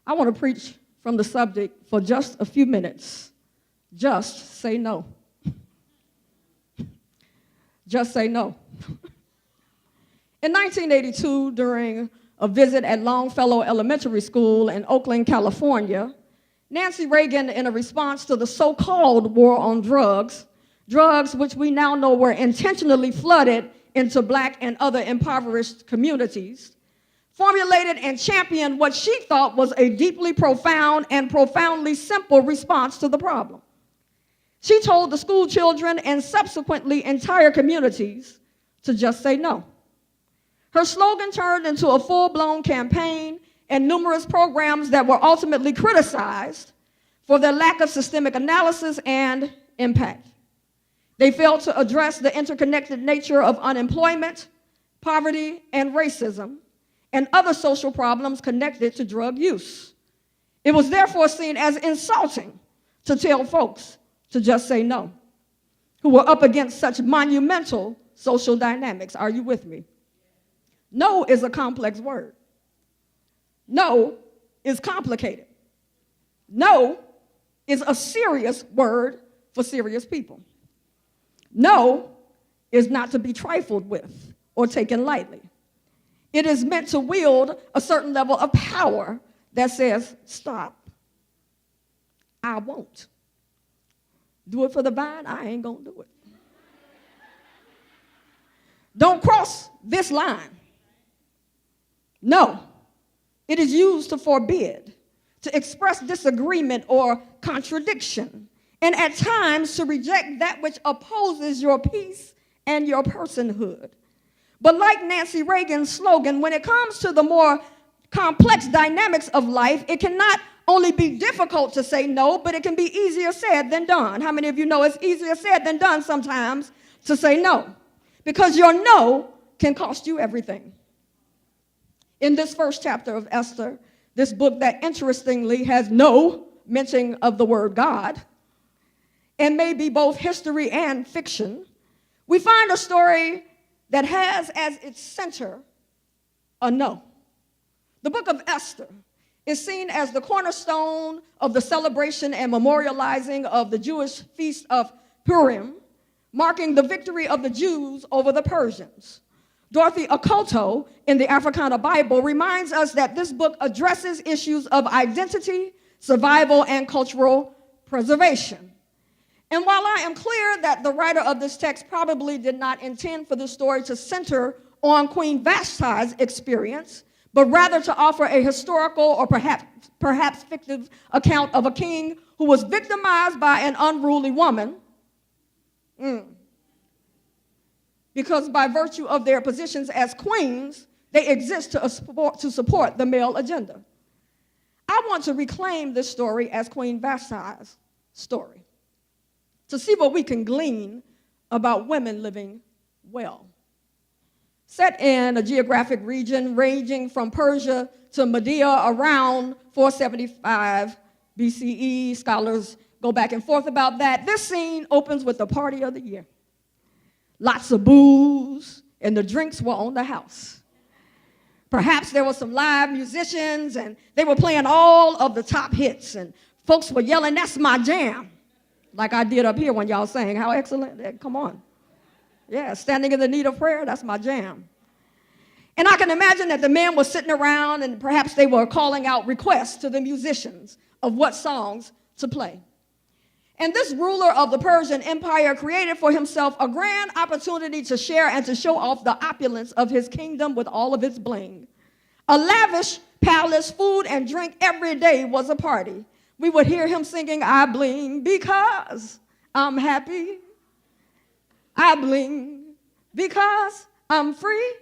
I want to preach from the subject for just a few minutes. Just say no. Just say no. In 1982, during a visit at Longfellow Elementary School in Oakland, California, Nancy Reagan, in a response to the so-called war on drugs which we now know were intentionally flooded into Black and other impoverished communities, formulated and championed what she thought was a deeply profound and profoundly simple response to the problem. She told the school children and subsequently entire communities to just say no. Her slogan turned into a full-blown campaign and numerous programs that were ultimately criticized for their lack of systemic analysis and impact. They failed to address the interconnected nature of unemployment, poverty, and racism, and other social problems connected to drug use. It was therefore seen as insulting to tell folks to just say no, who were up against such monumental social dynamics. Are you with me? No is a complex word. No is complicated. No is a serious word for serious people. No is not to be trifled with or taken lightly. It is meant to wield a certain level of power that says, stop. I won't. Do it for the vine, I ain't gonna do it. Don't cross this line. No. It is used to forbid, to express disagreement or contradiction, and at times to reject that which opposes your peace and your personhood. But like Nancy Reagan's slogan, when it comes to the more complex dynamics of life, it cannot only be difficult to say no, but it can be easier said than done. How many of you know it's easier said than done sometimes to say no? Because your no can cost you everything. In this first chapter of Esther, this book that interestingly has no mention of the word God, and may be both history and fiction, we find a story that has as its center a no. The book of Esther is seen as the cornerstone of the celebration and memorializing of the Jewish feast of Purim, marking the victory of the Jews over the Persians. Dorothy Akoto in the Africana Bible reminds us that this book addresses issues of identity, survival, and cultural preservation. And while I am clear that the writer of this text probably did not intend for the story to center on Queen Vashti's experience, but rather to offer a historical or perhaps fictive account of a king who was victimized by an unruly woman, because by virtue of their positions as queens, they exist to support the male agenda. I want to reclaim this story as Queen Vashti's story, to see what we can glean about women living well. Set in a geographic region ranging from Persia to Media around 475 BCE, scholars go back and forth about that. This scene opens with the party of the year. Lots of booze, and the drinks were on the house. Perhaps there were some live musicians, and they were playing all of the top hits, and folks were yelling, "That's my jam," like I did up here when y'all sang. How excellent. Come on. Yeah, standing in the need of prayer, that's my jam. And I can imagine that the men were sitting around, and perhaps they were calling out requests to the musicians of what songs to play. And this ruler of the Persian Empire created for himself a grand opportunity to share and to show off the opulence of his kingdom with all of its bling. A lavish palace, food and drink every day was a party. We would hear him singing, "I bling because I'm happy. I bling because I'm free."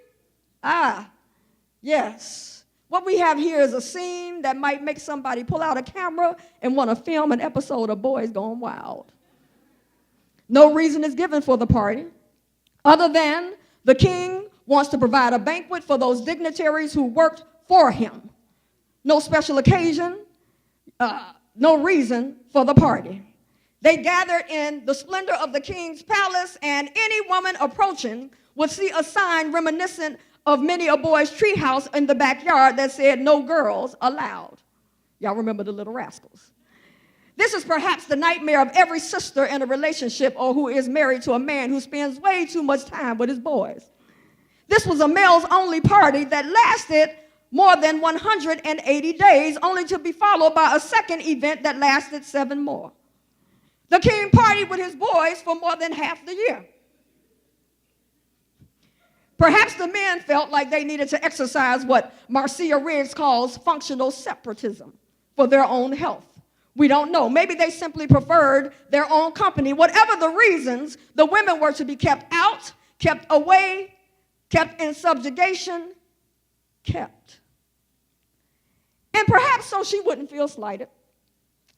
Yes. What we have here is a scene that might make somebody pull out a camera and want to film an episode of Boys Gone Wild. No reason is given for the party, other than the king wants to provide a banquet for those dignitaries who worked for him. No special occasion, no reason for the party. They gathered in the splendor of the king's palace, and any woman approaching would see a sign reminiscent of many a boy's treehouse in the backyard that said, "No girls allowed." Y'all remember the Little Rascals. This is perhaps the nightmare of every sister in a relationship or who is married to a man who spends way too much time with his boys. This was a males-only party that lasted more than 180 days, only to be followed by a second event that lasted 7 more. The king partied with his boys for more than half the year. Perhaps the men felt like they needed to exercise what Marcia Riggs calls functional separatism for their own health. We don't know. Maybe they simply preferred their own company. Whatever the reasons, the women were to be kept out, kept away, kept in subjugation, kept. And perhaps so she wouldn't feel slighted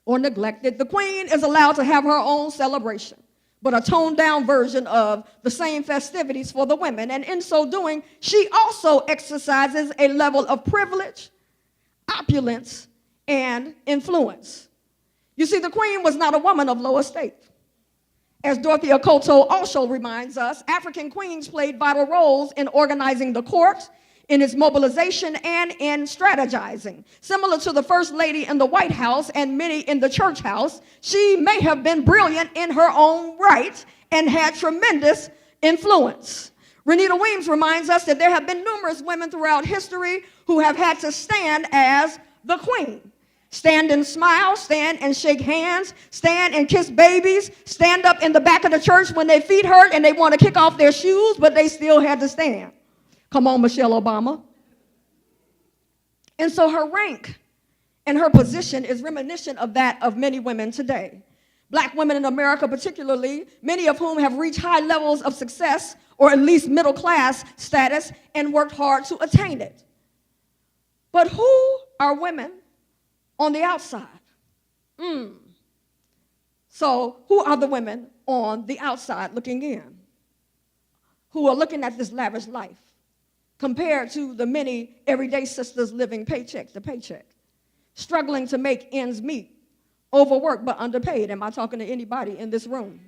or neglected, the queen is allowed to have her own celebration, but a toned-down version of the same festivities for the women. And in so doing, she also exercises a level of privilege, opulence, and influence. You see, the queen was not a woman of low estate. As Dorothy Akoto also reminds us, African queens played vital roles in organizing the court, in its mobilization, and in strategizing. Similar to the First Lady in the White House and many in the church house, she may have been brilliant in her own right and had tremendous influence. Renita Weems reminds us that there have been numerous women throughout history who have had to stand as the queen. Stand and smile, stand and shake hands, stand and kiss babies, stand up in the back of the church when their feet hurt and they want to kick off their shoes, but they still had to stand. Come on, Michelle Obama. And so her rank and her position is reminiscent of that of many women today. Black women in America particularly, many of whom have reached high levels of success or at least middle class status and worked hard to attain it. But who are women on the outside? So who are the women on the outside looking in, who are looking at this lavish life compared to the many everyday sisters living paycheck to paycheck, struggling to make ends meet, overworked but underpaid? Am I talking to anybody in this room?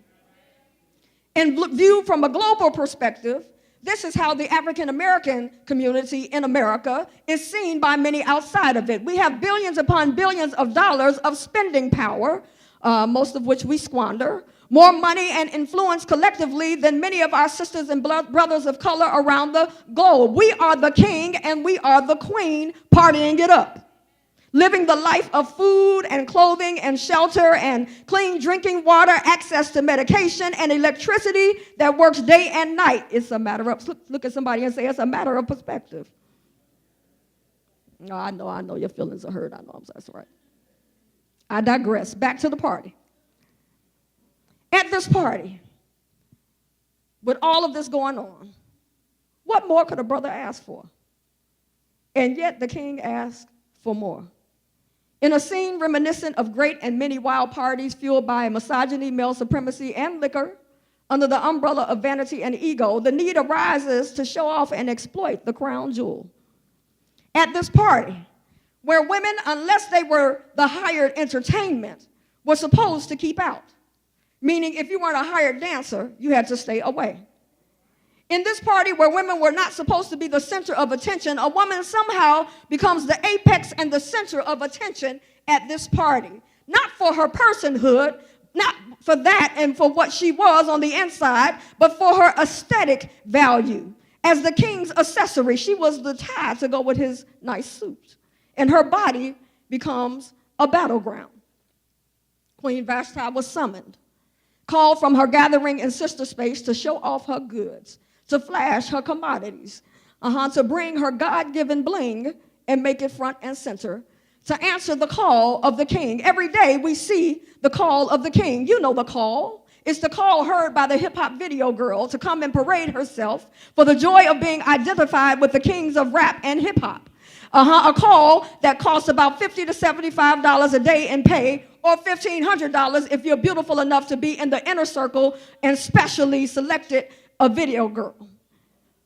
And viewed from a global perspective, this is how the African American community in America is seen by many outside of it. We have billions upon billions of dollars of spending power, most of which we squander, more money and influence collectively than many of our sisters and brothers of color around the globe. We are the king and we are the queen partying it up, living the life of food and clothing and shelter and clean drinking water, access to medication and electricity that works day and night. It's a matter of, look at somebody and say, it's a matter of perspective. No, I know your feelings are hurt. I know, that's right. I digress. Back to the party. At this party, with all of this going on, what more could a brother ask for? And yet the king asked for more. In a scene reminiscent of great and many wild parties fueled by misogyny, male supremacy, and liquor, under the umbrella of vanity and ego, the need arises to show off and exploit the crown jewel. At this party, where women, unless they were the hired entertainment, were supposed to keep out. Meaning if you weren't a hired dancer, you had to stay away. In this party where women were not supposed to be the center of attention, a woman somehow becomes the apex and the center of attention at this party. Not for her personhood, not for that and for what she was on the inside, but for her aesthetic value. As the king's accessory, she was the tie to go with his nice suit. And her body becomes a battleground. Queen Vashti was summoned, called from her gathering in sister space to show off her goods, to flash her commodities, to bring her God-given bling and make it front and center, to answer the call of the king. Every day we see the call of the king. You know the call. It's the call heard by the hip-hop video girl to come and parade herself for the joy of being identified with the kings of rap and hip-hop. A call that costs about $50 to $75 a day in pay, or $1,500 if you're beautiful enough to be in the inner circle and specially selected a video girl.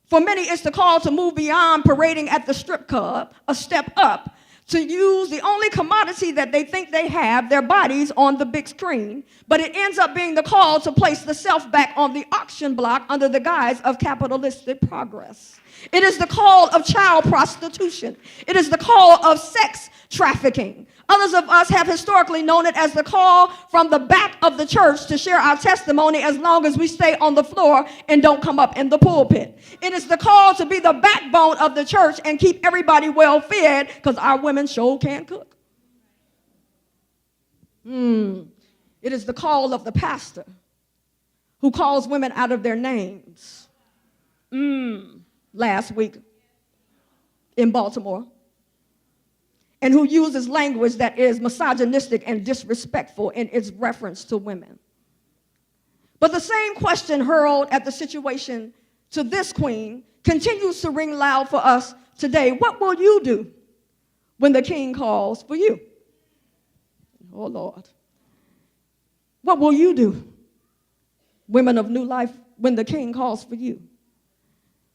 For many, it's the call to move beyond parading at the strip club, a step up, to use the only commodity that they think they have, their bodies, on the big screen. But it ends up being the call to place the self back on the auction block under the guise of capitalistic progress. It is the call of child prostitution. It is the call of sex trafficking, Others of us have historically known it as the call from the back of the church to share our testimony as long as we stay on the floor and don't come up in the pulpit. It is the call to be the backbone of the church and keep everybody well fed because our women sure can't cook. It is the call of the pastor who calls women out of their names. Last week in Baltimore. And who uses language that is misogynistic and disrespectful in its reference to women. But the same question hurled at the situation to this queen continues to ring loud for us today. What will you do when the king calls for you? Oh, Lord. What will you do, women of New Life, when the king calls for you?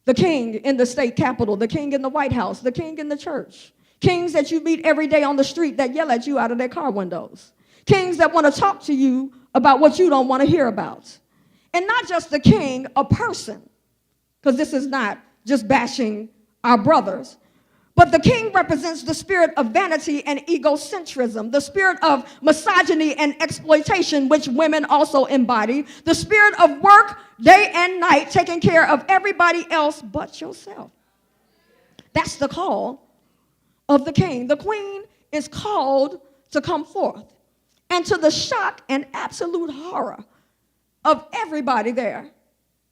The king in the state capitol, the king in the White House, the king in the church. Kings that you meet every day on the street that yell at you out of their car windows. Kings that want to talk to you about what you don't want to hear about. And not just the king, a person, because this is not just bashing our brothers, but the king represents the spirit of vanity and egocentrism, the spirit of misogyny and exploitation, which women also embody, the spirit of work day and night, taking care of everybody else but yourself. That's the call of the king. The queen is called to come forth. And to the shock and absolute horror of everybody there,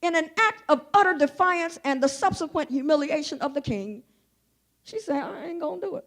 in an act of utter defiance and the subsequent humiliation of the king, she said, I ain't gonna do it.